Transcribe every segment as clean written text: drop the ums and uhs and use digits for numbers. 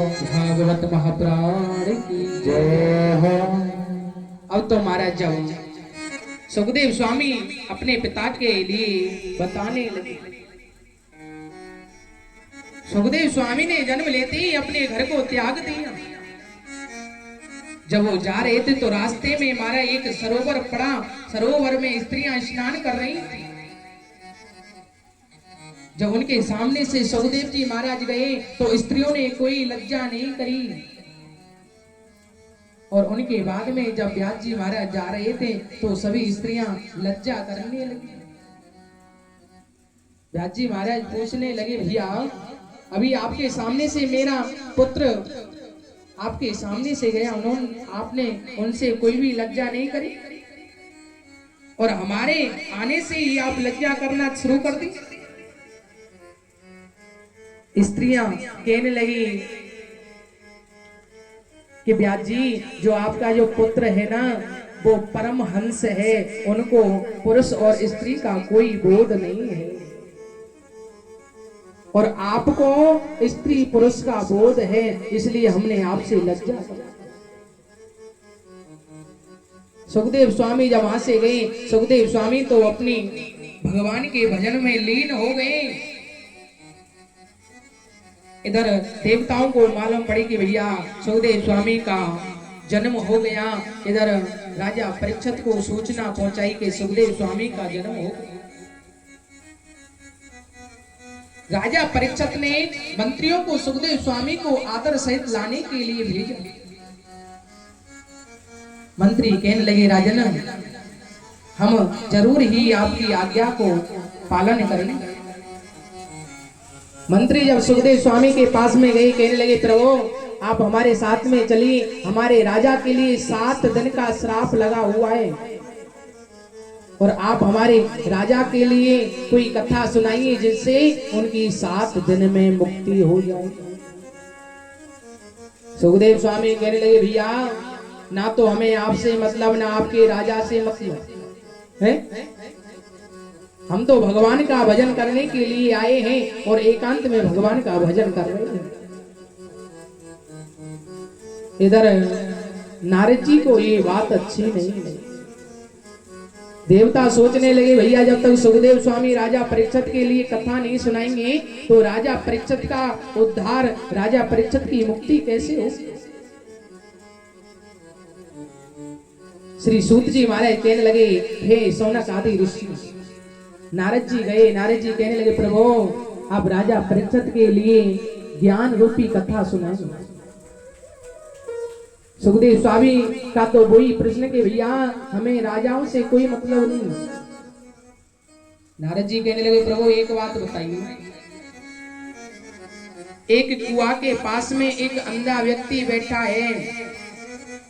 भागवत महापुराण की जय हो। अब तो महाराज जब सुखदेव स्वामी अपने पिता के लिए बताने लगे। सुखदेव स्वामी ने जन्म लेते ही अपने घर को त्याग दिया। जब वो जा रहे थे तो रास्ते में हमारा एक सरोवर पड़ा। सरोवर में स्त्रियां स्नान कर रही थी। जब उनके सामने से सुखदेव जी महाराज गए तो स्त्रियों ने कोई लज्जा नहीं करी। और उनके बाद में जब व्यास जी महाराज जा रहे थे तो सभी स्त्रियां लज्जा करने लगी। व्यास जी महाराज पूछने लगे, भैया अभी आपके सामने से मेरा पुत्र आपके सामने से गया, आपने उनसे कोई भी लज्जा नहीं करी और हमारे आने से ही आप लज्जा करना शुरू कर दी। स्त्रियां कहने लगी कि व्यास जी जो आपका जो पुत्र है ना वो परम हंस है, उनको पुरुष और स्त्री का कोई बोध नहीं है और आपको स्त्री पुरुष का बोध है, इसलिए हमने आपसे लज्जा करा। सुखदेव स्वामी जब वहां से गए, सुखदेव स्वामी तो अपनी भगवान के भजन में लीन हो गए। इधर देवताओं को मालूम पड़ी कि भैया सुखदेव स्वामी का जन्म हो गया। इधर राजा परीक्षित को सूचना पहुंचाई कि सुखदेव स्वामी का जन्म हो गया। राजा परीक्षित ने मंत्रियों को सुखदेव स्वामी को आदर सहित लाने के लिए भेजा। मंत्री कहने लगे, राजन हम जरूर ही आपकी आज्ञा को पालन करेंगे। मंत्री जब सुखदेव स्वामी के पास में गए, कहने लगे, प्रभु आप हमारे साथ में चलिए, हमारे राजा के लिए 7 दिन का श्राप लगा हुआ है और आप हमारे राजा के लिए कोई कथा सुनाइए जिससे उनकी 7 दिन में मुक्ति हो जाए। सुखदेव स्वामी कहने लगे, भैया ना तो हमें आपसे मतलब ना आपके राजा से मतलब है, हम तो भगवान का भजन करने के लिए आए हैं और एकांत में भगवान का भजन कर रहे हैं। इधर नारद जी को ये बात अच्छी नहीं लगी। देवता सोचने लगे, भैया जब तक सुखदेव स्वामी राजा परीक्षित के लिए कथा नहीं सुनाएंगे तो राजा परीक्षित का उद्धार, राजा परीक्षित की मुक्ति कैसे हो। श्री सूत जी महाराज कहने लगे, हे सौनक आदि ऋषि। नारद जी गए, नारद जी कहने लगे, प्रभु आप राजा परीक्षित के लिए ज्ञान रूपी कथा सुनाएंगे। सुखदेव स्वामी का तो वही प्रश्न के भैया हमें राजाओं से कोई मतलब नहीं। नारद जी कहने लगे, प्रभु एक बात बताइए, एक कुआं के पास में एक अंधा व्यक्ति बैठा है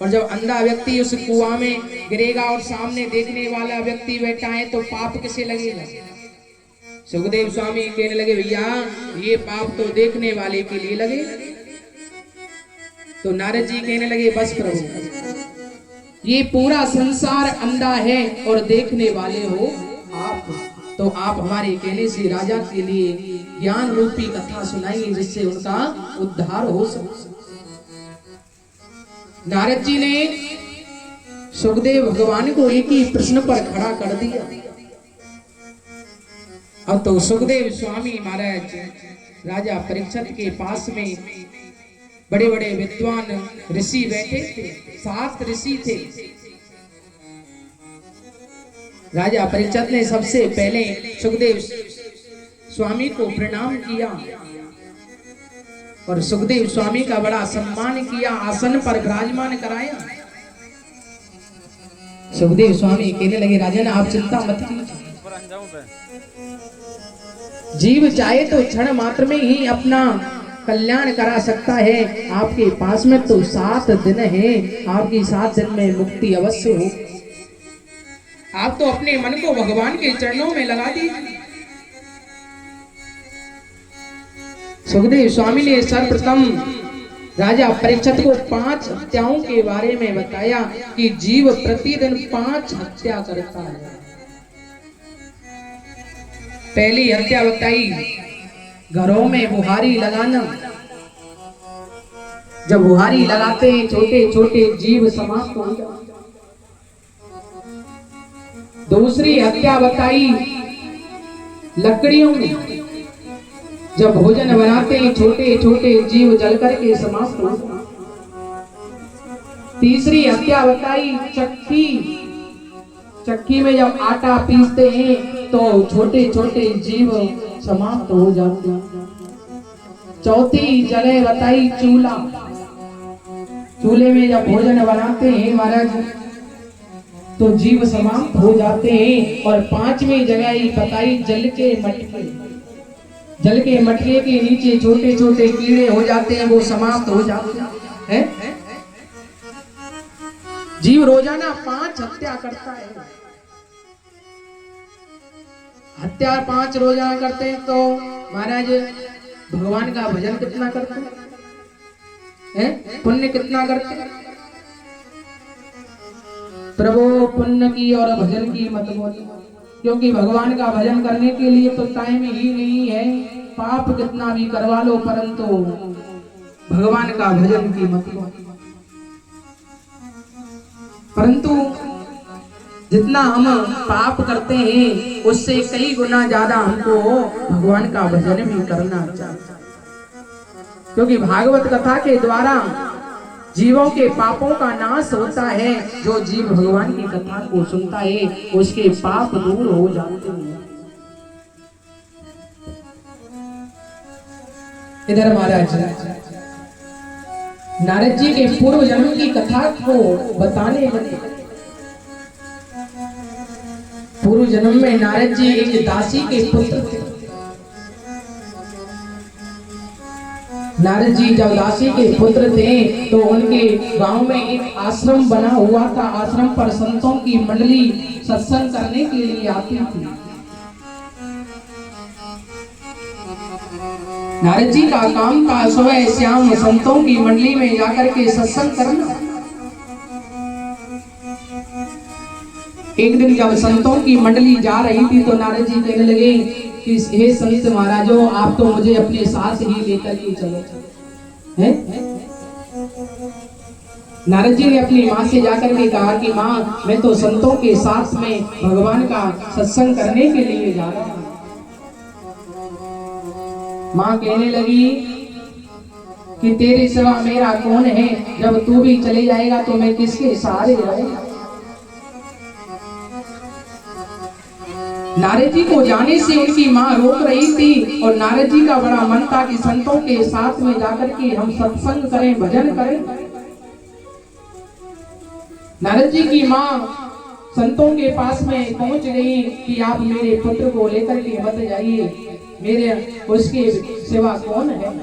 और जब अंधा व्यक्ति उस कुआं में गिरेगा और सामने देखने वाला व्यक्ति बैठा है तो पाप किसे लगेगा। सुखदेव स्वामी कहने लगे, भैया ये पाप तो देखने वाले के लिए लगे। तो नारद जी कहने लगे, बस प्रभु ये पूरा संसार अंधा है और देखने वाले हो आप, तो आप हमारे कहने से राजा के लिए ज्ञान रूपी कथा सुनाइए जिससे उनका उद्धार हो सके। नारद जी ने सुखदेव भगवान को एक ही प्रश्न पर खड़ा कर दिया। अब तो सुखदेव स्वामी महाराज राजा परीक्षित के पास में बड़े बड़े विद्वान ऋषि बैठे थे, 7 ऋषि थे। राजा परीक्षित ने सबसे पहले सुखदेव स्वामी को प्रणाम किया और सुखदेव स्वामी का बड़ा सम्मान किया, आसन पर विराजमान कराया। सुखदेव स्वामी कहने लगे, राजन आप चिंता मत कीजिए, जीव चाहे तो क्षण मात्र में ही अपना कल्याण करा सकता है। आपके पास में तो 7 दिन है, आपकी 7 दिन में मुक्ति अवश्य हो। आप तो अपने मन को भगवान के चरणों में लगा दीजिए। सुखदेव स्वामी ने सर्वप्रथम राजा परीक्षित को 5 हत्याओं के बारे में बताया कि जीव प्रतिदिन 5 हत्या करता है। पहली हत्या बताई घरों में बुहारी लगाना, जब बुहारी लगाते हैं छोटे छोटे जीव समाप्त हो जाते। दूसरी हत्या बताई लकड़ियों में, जब भोजन बनाते हैं छोटे छोटे जीव जल करके समाप्त हो जाते। तीसरी हत्या बताई चक्की, चक्की में जब आटा पीसते हैं तो छोटे छोटे जीव समाप्त हो जाते हैं। चौथी जगह बताई चूल्हा, चूल्हे में जब भोजन बनाते हैं महाराज तो जीव समाप्त हो जाते हैं। और पांचवी जगह ही बताई जल के मटके, जल के मटके के नीचे छोटे छोटे कीड़े हो जाते हैं, वो समाप्त हो जाते हैं। जीव रोजाना 5 हत्या करता है। हत्या 5 रोजाना करते हैं तो महाराज भगवान का भजन कितना करते हैं, पुण्य कितना करते हैं। प्रभु पुण्य की और भजन की मत बोलो, क्योंकि भगवान का भजन करने के लिए तो टाइम ही नहीं है। पाप कितना भी करवा लो परंतु भगवान का भजन की मत बोलो। परंतु जितना हम पाप करते हैं उससे कई गुना ज्यादा हमको भगवान का भजन भी करना चाहिए, क्योंकि भागवत कथा के द्वारा जीवों के पापों का नाश होता है। जो जीव भगवान की कथा को सुनता है उसके पाप दूर हो जाते हैं। इधर महाराज नारद जी के पूर्व जन्म की कथा को बताने लगे। पूर्व जन्म में नारद जी एक दासी के पुत्र थे। नारद जी जब दासी के पुत्र थे तो उनके गांव में एक आश्रम बना हुआ था। आश्रम पर संतों की मंडली सत्संग करने के लिए आती थी। नारद जी का काम था सुबह शाम संतों की मंडली में जाकर के सत्संग करना। एक दिन जब संतों की मंडली जा रही थी तो नारद जी कहने लगे कि हे संत महाराजों, आप तो मुझे अपने साथ ही लेकर के चलो। हैं? नारद जी ने अपनी माँ से जाकर के कहा कि माँ, मैं तो संतों के साथ में भगवान का सत्संग करने के लिए जा रहा हूँ। माँ कहने लगी कि तेरे सिवा मेरा कौन है, जब तू भी चले जाएगा तो मैं किसके सहारे रहूंगा। नारद जी को जाने से उनकी माँ रोक रही थी और नारद जी का बड़ा मन था कि संतों के साथ में जाकर के हम सत्संग करें, भजन करें। नारद जी की माँ संतों के पास में पहुंच गई कि आप मेरे पुत्र को लेकर के मत जाइए, मेरे उसके सिवा कौन है।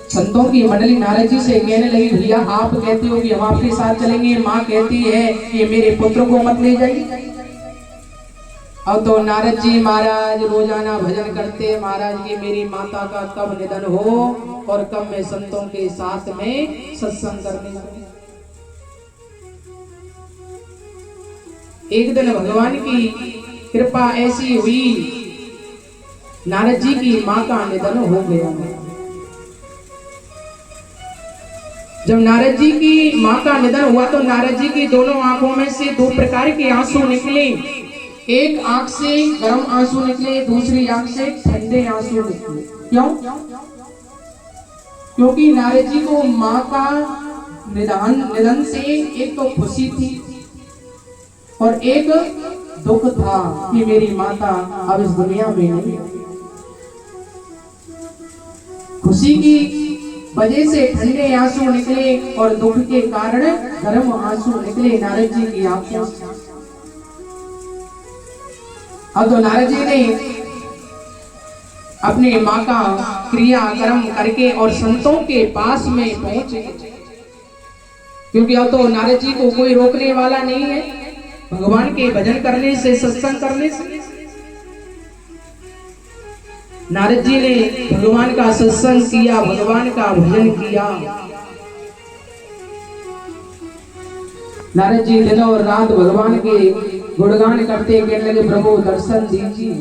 संतों की मंडली नारद जी से कहने लगी, भैया आप कहते हो कि हम आपके साथ चलेंगे, माँ कहती है कि मेरे पुत्र को मत ले जाइए। अब तो नारद जी महाराज रोजाना भजन करते महाराज की मेरी माता का कब निधन हो और कब मैं संतों के साथ में सत्संग करने लगूं। एक दिन भगवान की कृपा ऐसी हुई, नारद जी की माँ का निधन हो गया। जब नारद जी की माँ का निधन हुआ तो नारद जी की दोनों आंखों में से 2 प्रकार के आंसू निकले। एक आंख से गर्म आंसू निकले, दूसरी आंख से ठंडे आंसू निकले। क्यों? क्योंकि नारद जी को माँ का निधन से एक तो खुशी थी और एक दुख था कि मेरी माता अब इस दुनिया में नहीं। खुशी की वजह से ठंडे आंसू निकले और दुख के कारण गर्म आंसू निकले नारद जी की आंखों से। अब तो नारद जी ने अपने माँ का क्रियाक्रम करके और संतों के पास में पहुंचे, क्योंकि अब तो नारद जी को कोई रोकने वाला नहीं है भगवान के भजन करने से, सत्संग करने से। नारद जी ने भगवान का सत्संग किया, भगवान का भजन किया। नारद जी दिन और रात भगवान के गुणगान करते, कहने लगे प्रभु दर्शन दीजिए।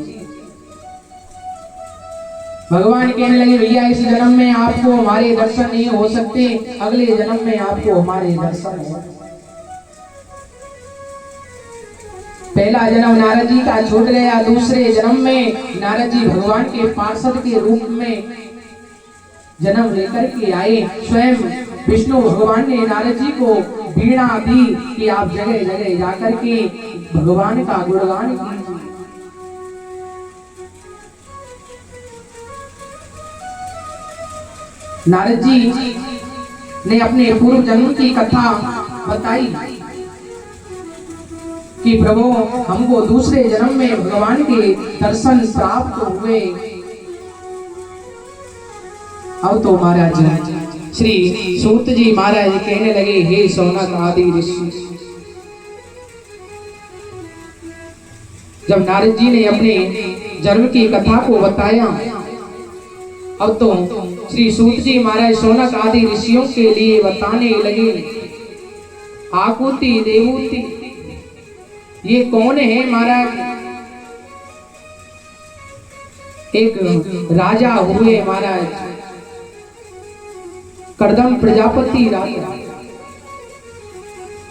भगवान कहने लगे भैया इस जन्म में आपको हमारे दर्शन नहीं हो सकते, अगले जन्म में आपको हमारे दर्शन हो। पहला जन्म नारद जी का छूट गया, दूसरे जन्म में नारद जी भगवान के पार्षद के रूप में जन्म लेकर के आए। स्वयं विष्णु भगवान ने नारद जी को वीणा दी कि आप जगह जगह जाकर के भगवान का गुणगान कीजिए। नारद जी ने अपने पूर्व जन्म की कथा बताई कि प्रभु हमको दूसरे जन्म में भगवान के दर्शन प्राप्त हुए। अब तो महाराज श्री सूत जी महाराज कहने लगे हे सौनक आदि ऋषि, जब नारद जी ने अपने जन्म की कथा को बताया, अब तो श्री सूत जी महाराज सौनक आदि ऋषियों के लिए बताने लगे। आकुति देवूति ये कौन है महाराज? एक राजा हुए महाराज, कर्दम प्रजापति राजा।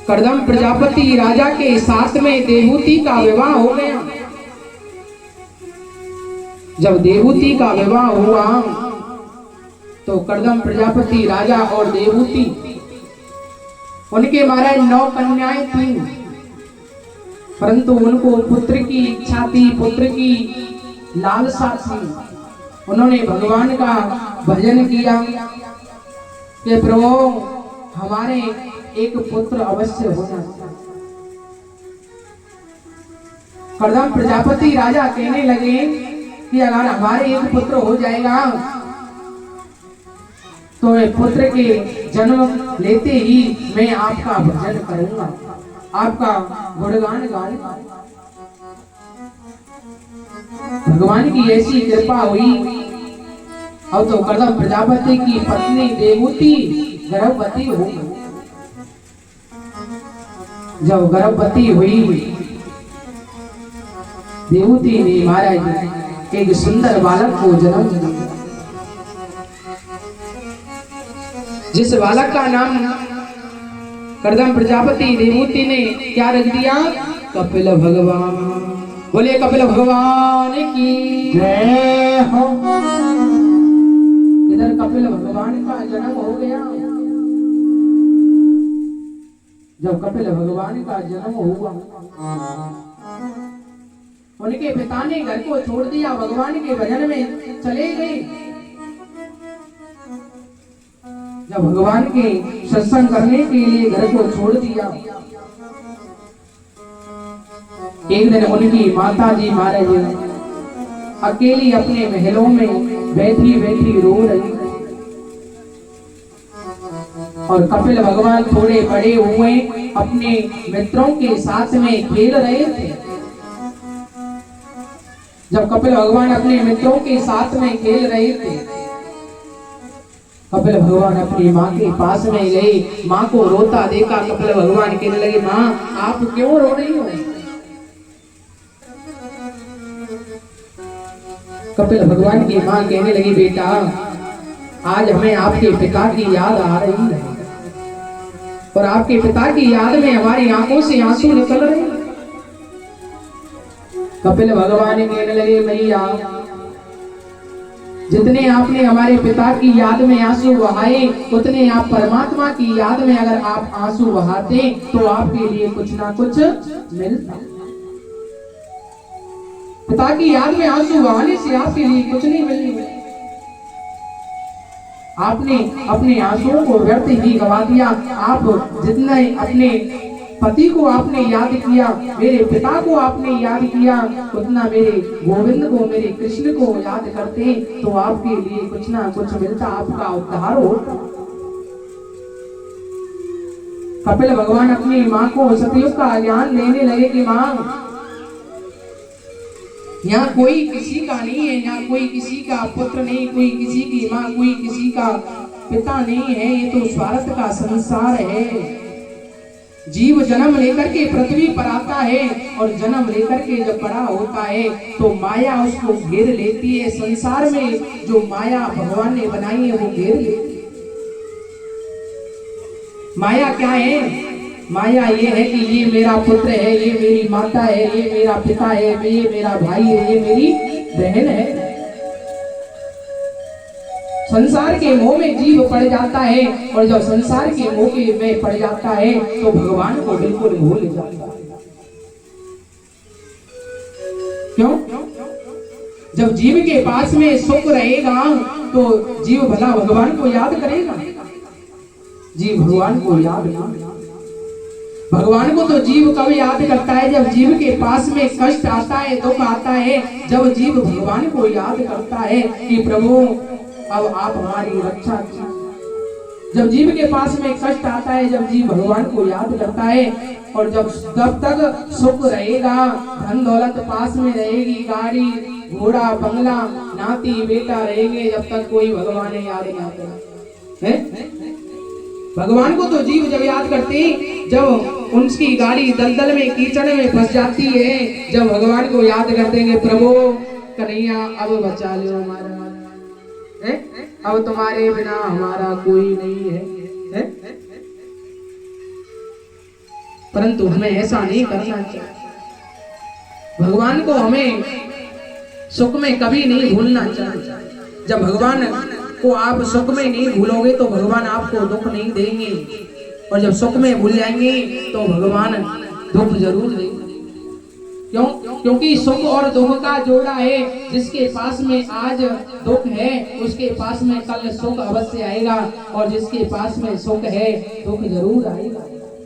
कर्दम प्रजापति राजा के साथ में देवूति का विवाह हो गया। जब देवूति का विवाह हुआ तो कर्दम प्रजापति राजा और देवूति, उनके महाराज 9 कन्याएं थीं, परंतु उनको पुत्र की इच्छा थी, पुत्र की लालसा थी। उन्होंने भगवान का भजन किया कि प्रभु हमारे एक पुत्र अवश्य होना। कर्दम प्रजापति राजा कहने लगे कि अगर हमारे एक पुत्र हो जाएगा तो मैं पुत्र के जन्म लेते ही मैं आपका भजन करूंगा, आपका गुणगान गाऊंगा। भगवान की ऐसी कृपा हुई। अब तो कर्दम प्रजापति की पत्नी देवूति गर्भवती हो गई। जब गर्भवती हुई देवूति ने महाराज एक सुंदर बालक को जन्म दिया, जिस बालक का नाम कर्दम प्रजापति देवूति ने क्या रख दिया? कपिल भगवान। बोले कपिल भगवान की जय हो। इधर कपिल भगवान का जन्म हो गया। जब कपिल भगवान का जन्म हुआ, उनके पिता ने घर को छोड़ दिया, भगवान के भजन में चले गए। जब भगवान के सत्संग करने के लिए घर को छोड़ दिया, एक दिन उनकी माता जी महाराज अकेली अपने महलों में बैठी बैठी रो रही और कपिल भगवान थोड़े बड़े हुए अपने मित्रों के साथ में खेल रहे थे। जब कपिल भगवान अपने मित्रों के साथ में खेल रहे थे, कपिल भगवान अपनी माँ के पास में गए। माँ को रोता देखा कपिल भगवान कहने लगे, माँ आप क्यों रो रही हो? कपिल भगवान की माँ कहने लगी, बेटा आज हमें आपके पिता की याद आ रही है और आपके पिता की याद में हमारी आंखों से आंसू निकल रहे हैं। कपिल भगवान कहने लगे, भैया जितने आपने हमारे पिता की याद में आंसू बहाए, उतने आप परमात्मा की याद में अगर आप आंसू बहाते तो आपके लिए कुछ ना कुछ मिलता। पिता की याद में आंसू बहाने से आपके लिए कुछ नहीं मिलेगा। आपने अपने आंसुओं को व्यर्थ ही गवा दिया। आप जितना अपने पति को आपने याद किया, मेरे पिता को आपने याद किया, उतना मेरे गोविंद को, मेरे कृष्ण को याद करते तो आपके लिए कुछ ना कुछ मिलता, आपका उद्धार होता। कपिल भगवान अपनी माँ को सतयुग का ज्ञान देने लगे कि माँ यहाँ कोई किसी का नहीं है, यहाँ कोई किसी का पुत्र नहीं, कोई किसी की माँ, कोई किसी का पिता नहीं है, ये तो स्वार्थ का संसार है। जीव जन्म लेकर के पृथ्वी पर आता है और जन्म लेकर के जब बड़ा होता है तो माया उसको घेर लेती है। संसार में जो माया भगवान ने बनाई है वो घेर लेती है। माया क्या है? माया ये है कि ये मेरा पुत्र है, ये मेरी माता है, ये मेरा पिता है, ये मेरा भाई है, ये मेरी बहन है। संसार के मोह में जीव पड़ जाता है और जब संसार के मोह में पड़ जाता है तो भगवान को बिल्कुल भूल जाता है। क्यों? जब जीव के पास में सुख रहेगा तो जीव भला भगवान को याद करेगा? जीव भगवान को याद नहीं। भगवान को तो जीव कब याद करता है? जब जीव के पास में कष्ट आता है, दुख आता है, जब जीव भगवान को याद करता है कि प्रभु अब आप हमारी रक्षा कीजिए। जब जीव के पास में कष्ट आता है, जब जीव भगवान को याद करता है और जब तक सुख रहेगा, धन दौलत पास में रहेगी, गाड़ी घोड़ा बंगला नाती बेटा रहेंगे, जब तक कोई भगवान याद नहीं आता है। भगवान को तो जीव जब याद करते हैं जब उनकी गाड़ी दलदल में कीचड़ में फंस जाती है, जब भगवान को याद करते हैं प्रभु कन्हैया अब बचा लो हमारा, अब तुम्हारे बिना हमारा कोई नहीं है। परंतु हमें ऐसा नहीं करना चाहिए। भगवान को हमें सुख में कभी नहीं भूलना चाहिए। जब भगवान को आप सुख में नहीं भूलोगे तो भगवान आपको दुख नहीं देंगे, और जब सुख में भूल जाएंगे तो भगवान दुख जरूर देंगे। क्यों? क्योंकि सुख और दुख का जोड़ा है। जिसके पास में आज दुख है उसके पास में कल सुख अवश्य आएगा, और जिसके पास में सुख है दुख जरूर आएगा।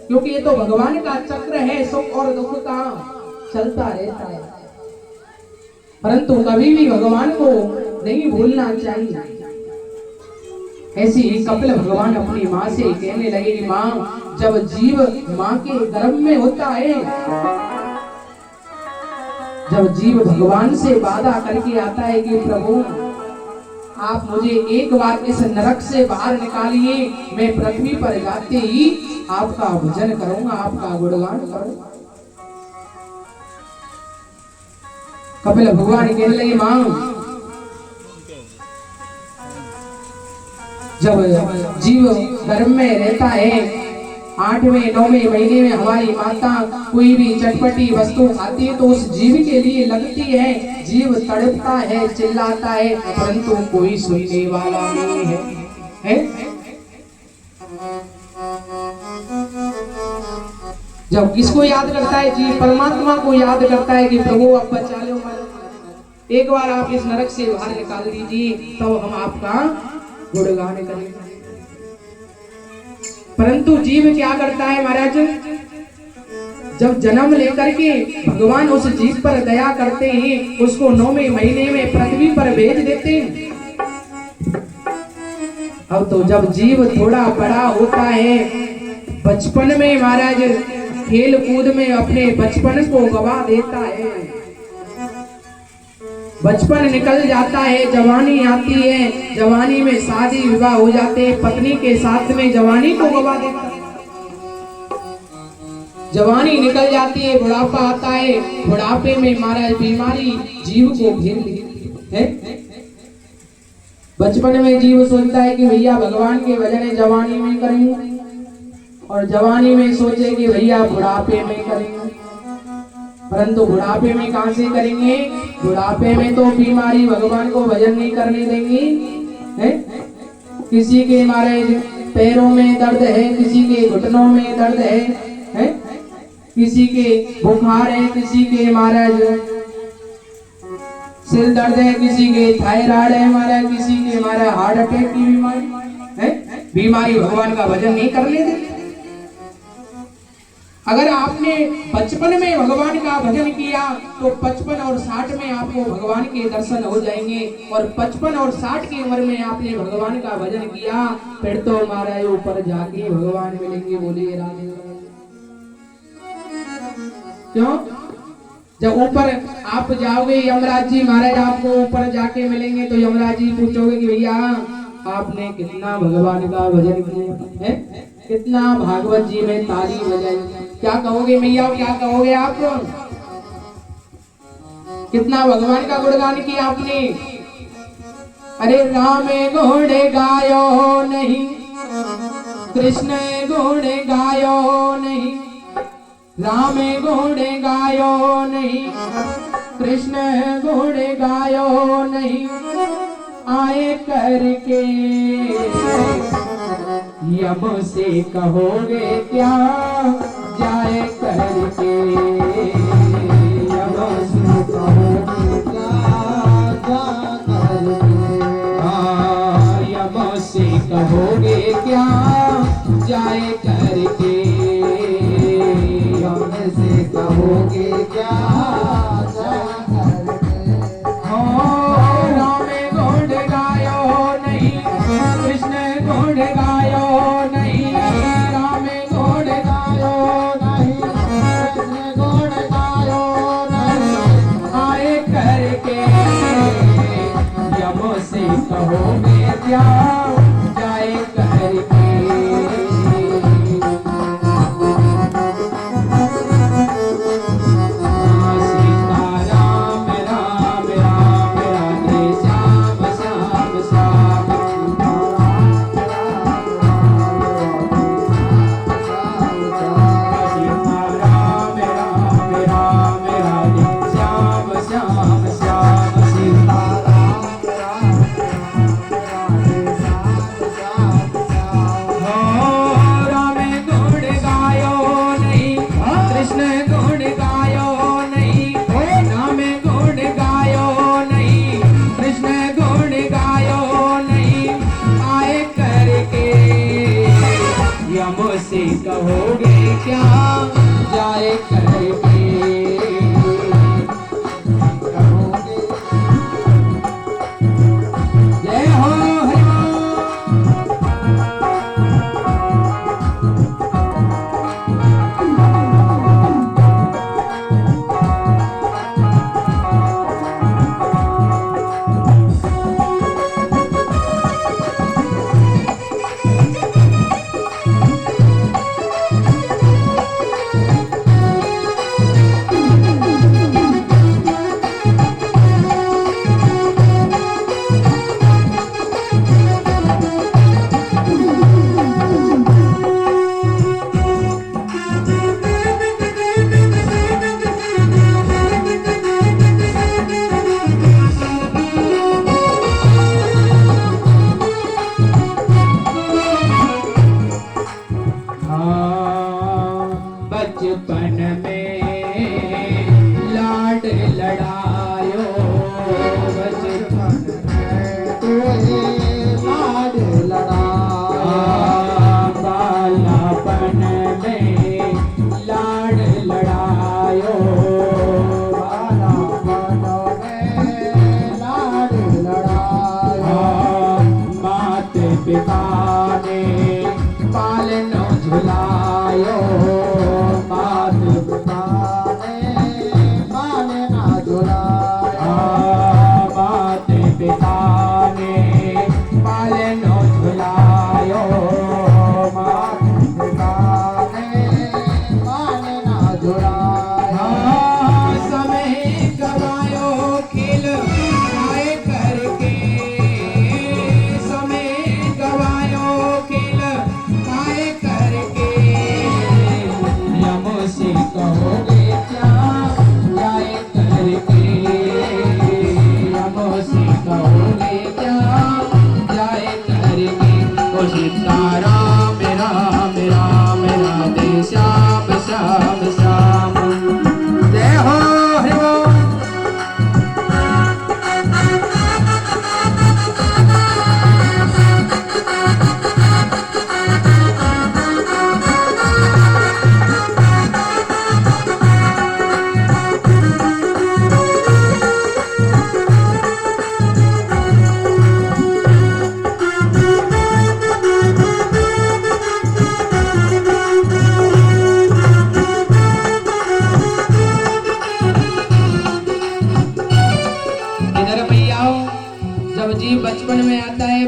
क्योंकि ये तो भगवान का चक्र है, सुख और दुख का चलता रहता है। परंतु कभी भी भगवान को नहीं भूलना चाहिए। ऐसी ही कपिल भगवान अपनी माँ से कहने लगे कि माँ, जब जीव माँ के गर्भ में होता है, जब जीव भगवान से वादा करके आता है कि प्रभु आप मुझे एक बार इस नरक से बाहर निकालिए, मैं पृथ्वी पर जाते ही आपका भजन करूंगा, आपका गुणगान करूंगा। कपिल भगवान कहने लगे मां, जब जीव गर्भ में रहता है, 8वें 9वें महीने में हमारी माता कोई भी चटपटी वस्तु खाती है तो उस जीव के लिए लगती है, जीव तड़पता है, चिल्लाता है, परंतु कोई सुनने वाला नहीं है। जब किसको याद करता है? जीव परमात्मा को याद करता है कि प्रभु अब बचा लो, एक बार आप इस नरक से बाहर निकाल दीजिए तो हम आपका गुणगान करेंगे। परंतु जीव क्या करता है महाराज? जब जन्म लेकर के भगवान उस जीव पर दया करते हैं, उसको 9वें महीने में पृथ्वी पर भेज देते हैं। अब तो जब जीव थोड़ा बड़ा होता है, बचपन में महाराज खेल कूद में अपने बचपन को गवा देता है, बचपन निकल जाता है, जवानी आती है, जवानी में शादी विवाह हो जाते हैं, पत्नी के साथ में जवानी को गवा देता है, जवानी निकल जाती है, बुढ़ापा आता है, बुढ़ापे में महाराज बीमारी जीव को घेर लेती है। बचपन में जीव सोचता है कि भैया भगवान के भजन जवानी में करेंगे, और जवानी में सोचे कि भैया बुढ़ापे में करेंगे, परंतु बुढ़ापे में कहां से करेंगे? बुढ़ापे में तो बीमारी भगवान को भजन नहीं करने देंगी है? किसी के महाराज पैरों में दर्द है, किसी के घुटनों में दर्द है? किसी के बुखार है, किसी के महाराज सिर दर्द है, किसी के थायराइड है महाराज, किसी के महाराज हार्ट अटैक की बीमारी है। बीमारी भगवान का भजन नहीं करने देती। अगर आपने बचपन में भगवान का भजन किया तो 55 और 60 में आपको भगवान के दर्शन हो जाएंगे, और 55 और 60 की उम्र में आपने भगवान का भजन किया फिर तो हमारे ऊपर जाके भगवान मिलेंगे। बोलिए राधे। क्यों? जब ऊपर आप जाओगे यमराज जी महाराज आपको ऊपर जाके मिलेंगे तो यमराज जी पूछोगे कि भैया आपने कितना भगवान का भजन किया है? कितना भागवत जी में ताली बजाई। क्या कहोगे मैया, क्या कहोगे आप? कितना भगवान का गुणगान किया आपने। अरे राम गुण गायो नहीं, कृष्ण गुण गायो नहीं, राम गुण गायो नहीं, कृष्ण गुण गायो नहीं, आए करके यम से कहोगे क्या, जाए करके यम से कहोगे क्या, जा करके। हाँ, यम से कहोगे क्या, जाए करके यम से कहोगे क्या, जा करके। राम गुण गायो नहीं, कृष्ण गुण गायो नहीं, राम गुण गायो नहीं, कृष्ण गुण गायो नहीं, आए करके यम से कहोगे क्या, जाए करके। से कहोगे क्या, जाए करके कहोगे। जय हो हरि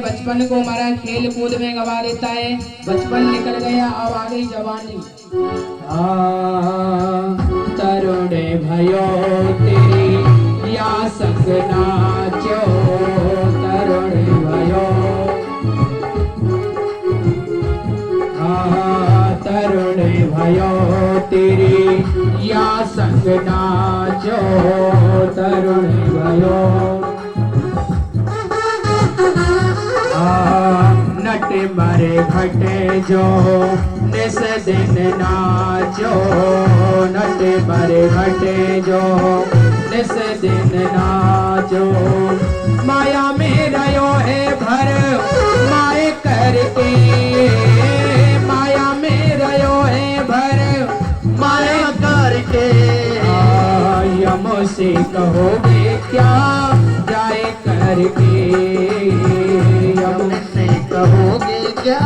बचपन को हमारा खेल कूद में गवा देता है। बचपन निकल गया, अब आ गई जवानी। तरुण भयो तेरी या संग नाचो, तरुण भयो तरुण भयो तेरी या संग नाचो, तरुण भयो नट मारे घटे जो निस दिन नाचो, नट मारे घटे जो निस दिन नाचो। माया में रयो है भर माए करके, माया में रयो है भर माया करके। यमो से कहोगे क्या जाए करके, यम से कहोगे क्या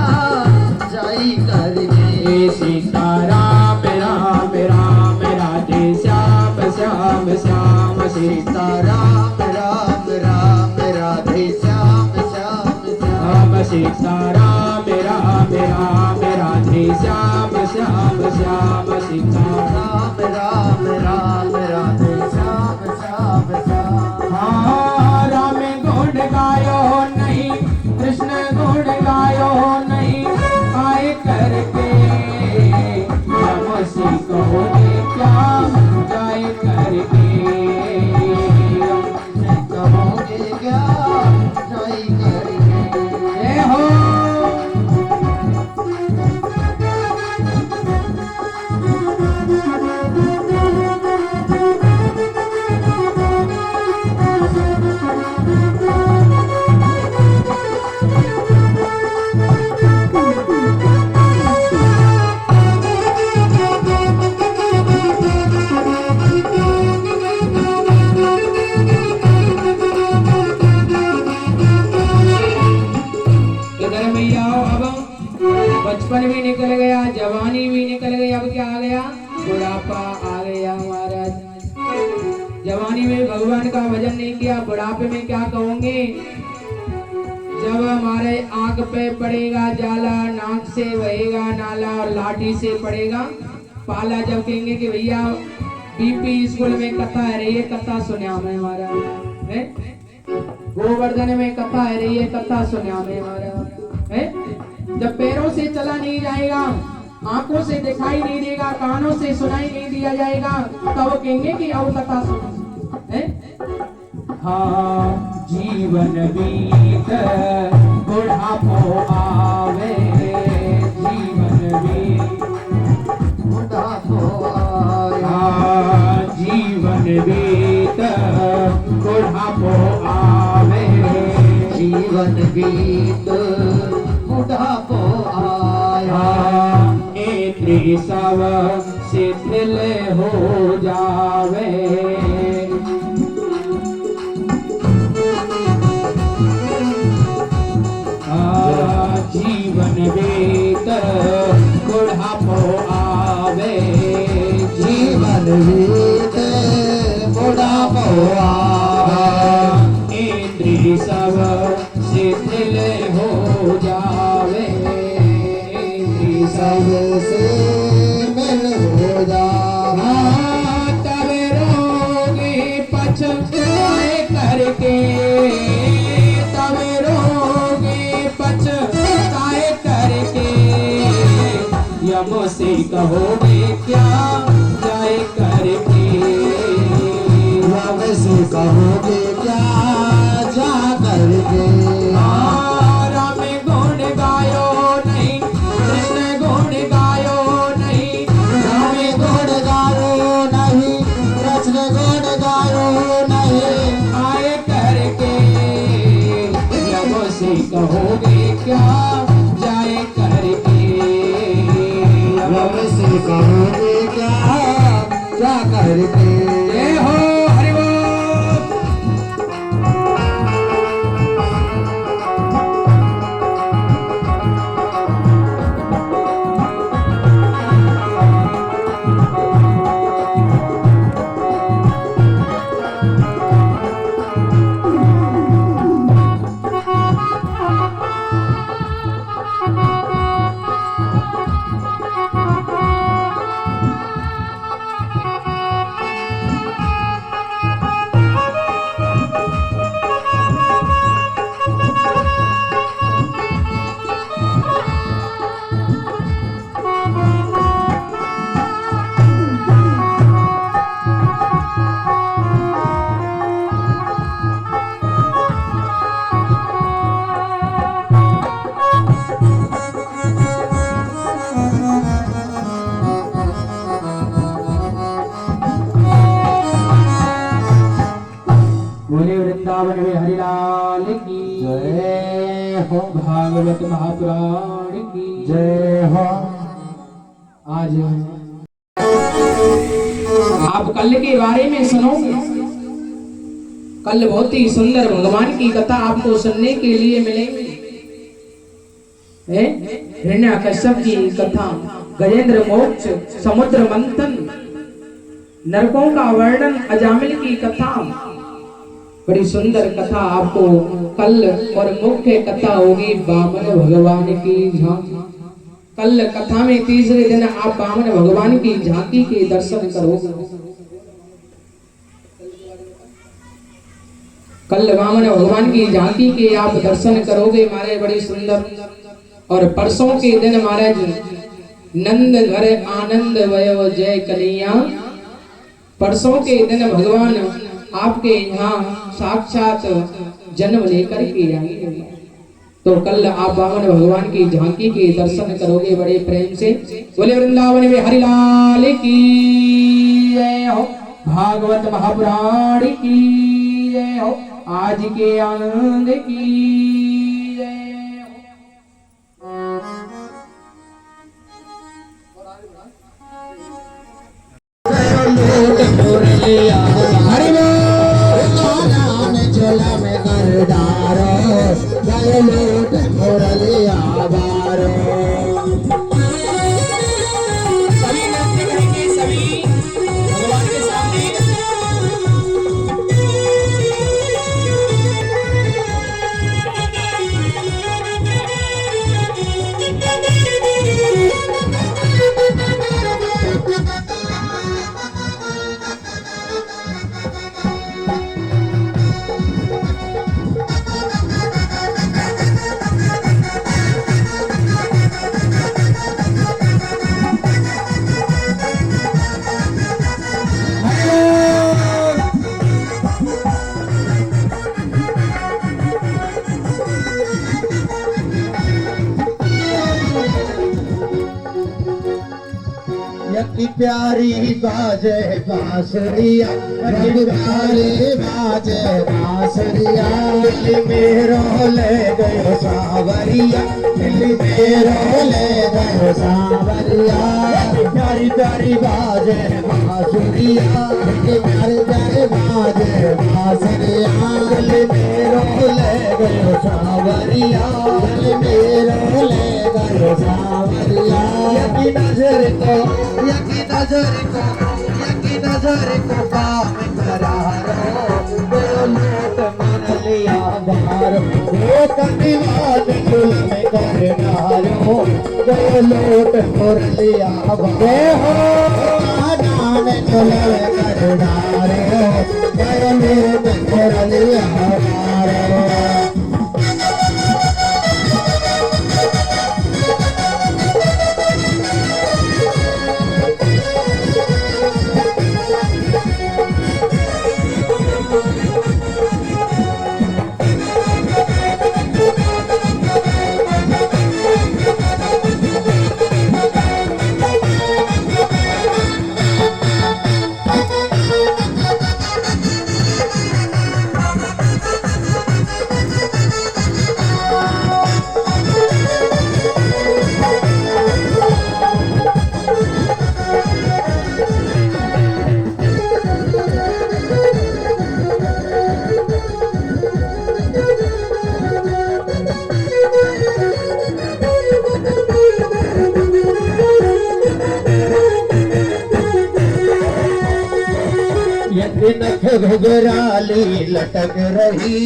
जाई करके। सीताराम राम राम राधे श्याम श्याम श्याम, सीताराम राम राम राधे श्याम श्याम श्याम, सीताराम राम राम राधे श्याम श्याम श्याम, सीताराम राम राम राधे श्याम श्याम श्याम। हाँ राम गुण गायो नहीं, कृष्ण गुण गायो नहीं, आए करके यमसी कहोगे क्या जाए करके, कहोगे क्या जाए करके। हो बचपन भी निकल गया, जवानी भी निकल गई, अब क्या आ गया, बुढ़ापा आ गया हमारा। जवानी में भगवान का भजन नहीं किया, बुढ़ापे में क्या कहोगे। जब हमारे आंख पे पड़ेगा जाला, नाक से बहेगा नाला और लाठी से पड़ेगा पाला, जब कहेंगे कि भैया बीपी स्कूल में कथा है रही है, कथा सुनिया में हमारा है, गोवर्धन में कथा है रही है, कथा सुनिया में हमारा है। जब पैरों से चला नहीं जाएगा, आंखों से दिखाई नहीं देगा, कानों से सुनाई नहीं दिया जाएगा, तब वो कहेंगे कि अब कथा सुनो है। हाँ जीवन बीत बुढ़ापो आवे, जीवन बीत बुढ़ापो आवे, जीवन बीत बुढ़ापो आवे, जीवन बीत बुढ़ापो आया। नेत्री सब शिथिल हो जावे, जीवन बीत बुढ़ापो आवे, जीवन बीत बुढ़ापो आवे। इंद्रिय सब शिथिल हो जावे, सब से मिल हो जावे। तब रोगी पछताए करके, तब रोगी पछताए करके, यमों से कहोगे क्या जाए करके, यम से कहोगे क्या जा करके। राम गुण गायो नहीं, कृष्ण गुण गायो नहीं, राम गुण गायो नहीं, कृष्ण गुण गायो नहीं, आए करके यमों से कहोगे क्या जाए करके, यम से कहोगे क्या जा करके। जय हो हरि बोल। हो। भागवत महापुराण की जय हो। आज आप कल के बारे में सुनोगे। कल बहुत ही सुंदर भगवान की कथा आपको सुनने के लिए मिलेगी। हिरण्यकश्यप की कथा, गजेंद्र मोक्ष, समुद्र मंथन, नरकों का वर्णन, अजामिल की कथा, बड़ी सुंदर कथा आपको कल। और मुख्य कथा होगी वामन भगवान की झांकी। कल कथा में तीसरे दिन आप वामन भगवान की झांकी के दर्शन करोगे। कल वामन भगवान की झांकी के आप दर्शन करोगे महाराज, बड़ी सुंदर। और परसों के दिन महाराज नंद घर आनंद वयो जय कन्हैया। परसों के दिन भगवान आपके यहाँ साक्षात जन्म लेकर के आएंगे। तो कल आप वामन भगवान की झांकी के दर्शन करोगे बड़े प्रेम से। बोले वृंदावन में हरिलाल की जय हो। भागवत महापुराण की जय हो। आज के आनंद की जय हो। हरि झोला में कर डारो, गए लोट मुरलिया बारो। सभी नृत्य करेंगे, सभी भगवान के सामने। यकी प्यारी बाजे बांसुरिया, यकी प्यारी बाजे बांसुरिया। दिल मेरो ले गयो सावरिया, दिल मेरो ले गयो सावरिया। प्यारी प्यारी बाजे बांसुरिया, यकी प्यारी प्यारी बाजे बांसुरिया। दिल मेरो ले गयो सावरिया, दिल मेरो ले गयो सावरिया। यकी नजर को काम करारो, लोट मन लिया बारो। कनिवाद कुल में करनारो, गयो लोट मोर लिया बारो। नान कुल में करनारो, गयो लोट मोर लिया बारो। नथ घुघराली लटक रही,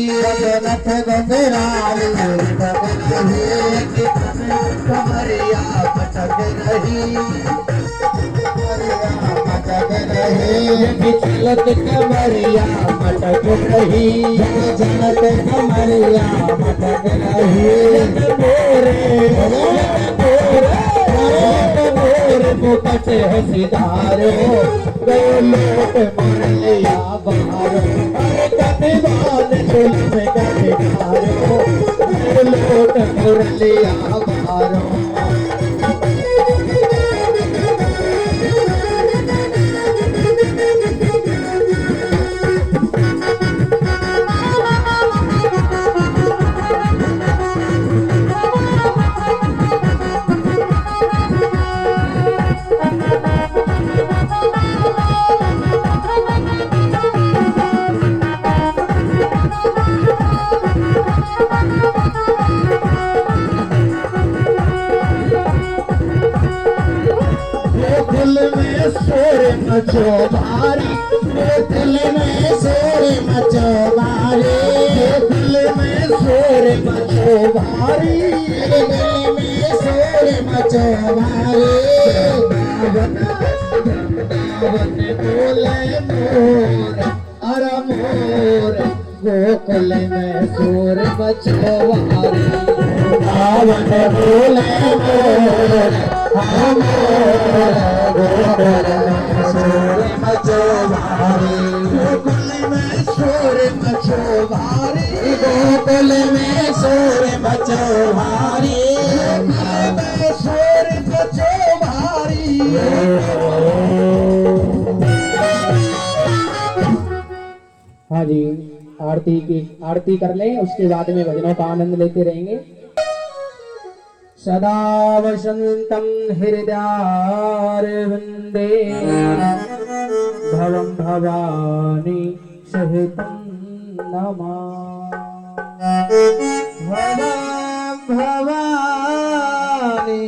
नथ घुघराली लटक रही। कमरिया मटक रही, मटक रही। चलत कमरिया मटक रही, चलत कमरिया मटक रही। मुकट है सिधारो, गयो लोट मोर लिया बारो। अरे कनिवान कुल में करनारो, गयो लोट मोर लिया बारो। शोर मचो भारी, दिल में शोर मचो भारी, दिल में शोर मचो भारी, दिल में शोर मचो भारी। वृंदावन बोले मोर, अरे मोर गोकुल में शोर मचो भारी। वृंदावन बोले मोर, गोकुल में शोर मचो भारी, गोकुल में शोर मचो भारी, गोकुल में शोर मचो भारी, गोकुल में शोर मचो भारी। हाँ जी, आरती कर लें, उसके बाद में भजनों का आनंद लेते रहेंगे। सदा वसंतं हृदयारविन्दे भवं भवानी सहितं नमामि। भवानी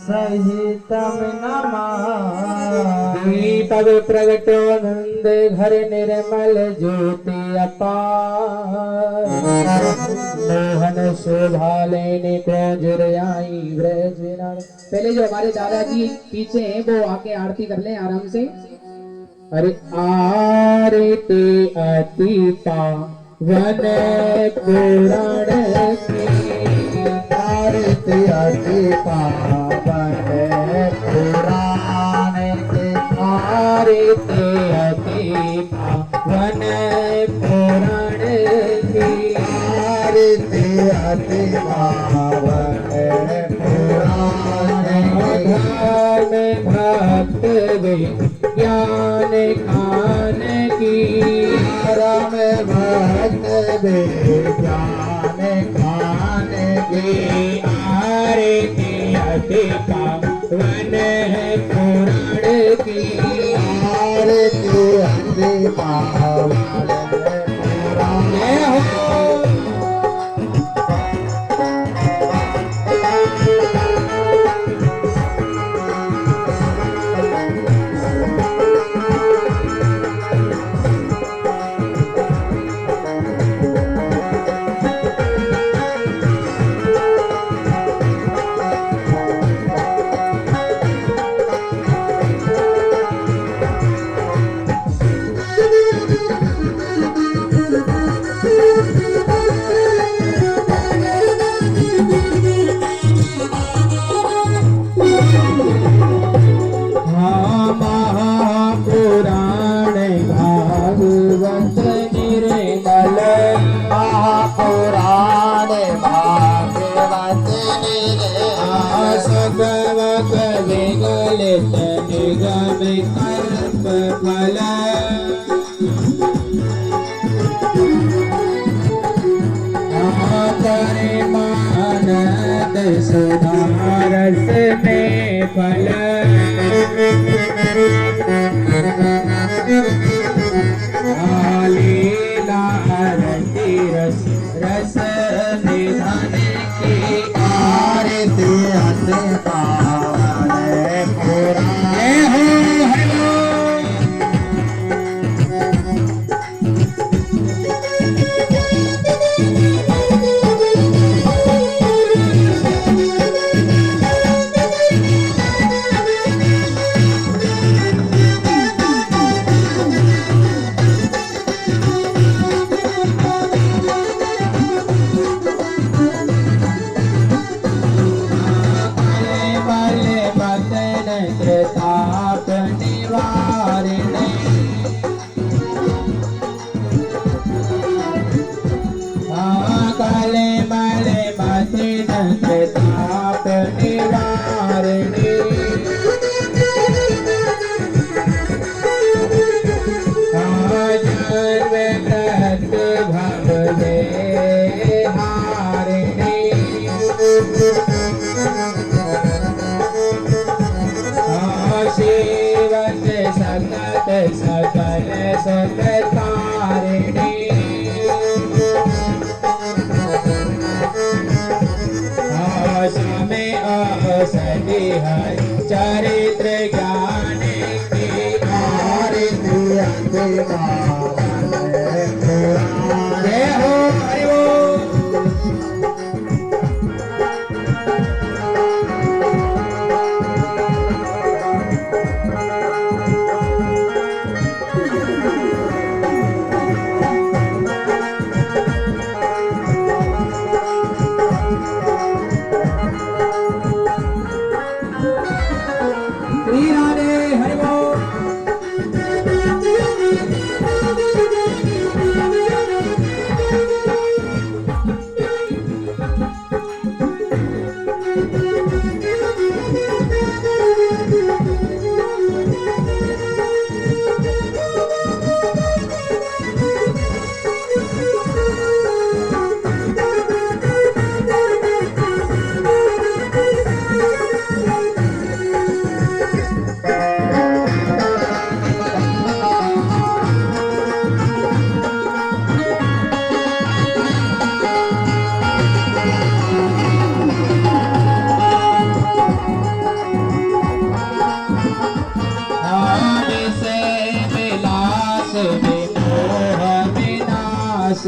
सहितं नमामि। तब प्रगटो नंद घर निर्मल ज्योति अपार, मोहन शोभा लेने को जुरियाई ब्रज नार। पहले जो हमारे दादाजी पीछे हैं वो आके आरती कर लें आराम से। अरे आरती अति पावन पुराण की, आरती अति पावन पुराण की, आरती अति पावन पुराण की, आरती अति पावन पुराण की। भक्त ज्ञान खान की, राम भक्त ज्ञान खान की, आरती अति पावन पुराण की, आरती अति पावन पुराण हो। महापुराण भागवत सगवक विगलित निगम कल्प फल, परिमानद सुधारस में फल, लीला रति रस रस निधन की, आरती अति पावन पुराण ताप निवारिणे, काले मले मथिन ताप निवारिणे, जन्म मृत्यु भव दे हारिणे, शिवत सतत सकल सत्कारिणी, समय अवसति हरि चरित्र ज्ञान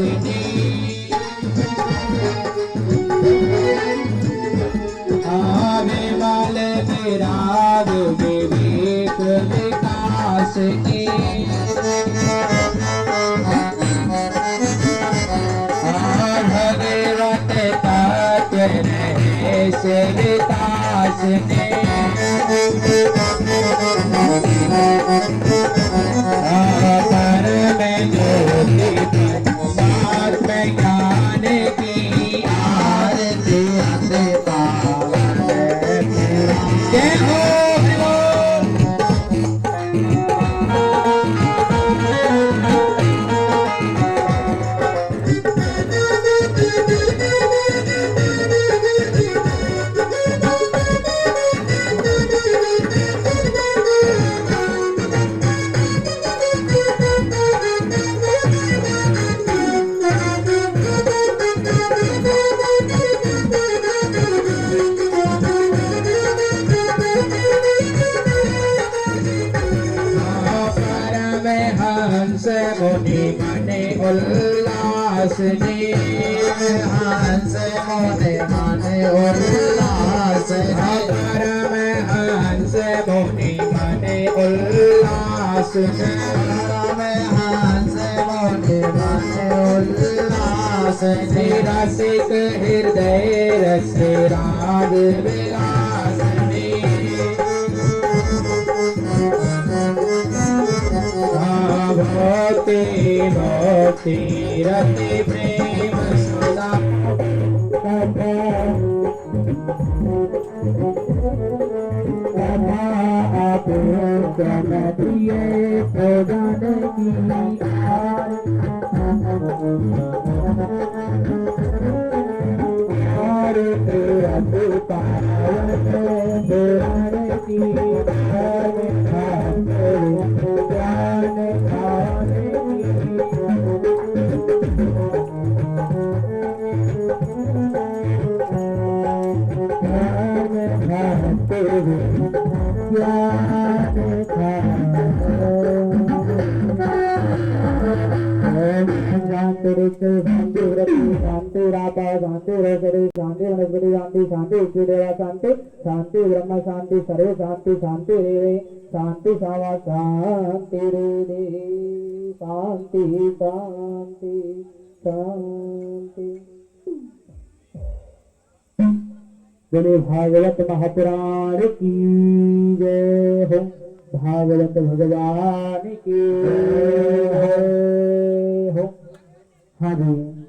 विलासिनी विमल विराग विवेक विकासिनी भगवत तत्व रहस्य विकासिनी परम ज्योति परमात्म ज्ञान की आरती हंसे पावन जय हो हंस मुनि मने उल्लासनी हंस मुनि मने उल्लास परम हंस मुनि मने उल्लास परम हंस मुनि मने उल्लास रसिक हृदय रस राग विलासनी भक्ति भक्ति रति प्रेम सुधा कथा आप प्रिय प्रदान की शांति राधा शांति रसरी शांति वनस्पति शांति शांति देवा शांति शांति ब्रह्म शांति सर्व शांति शांति रे शांति सावा शांति रे शांति शांति शांति। बोले भागवत महापुराण की जय हो। भागवत भगवान की जय हो। हाँ जी।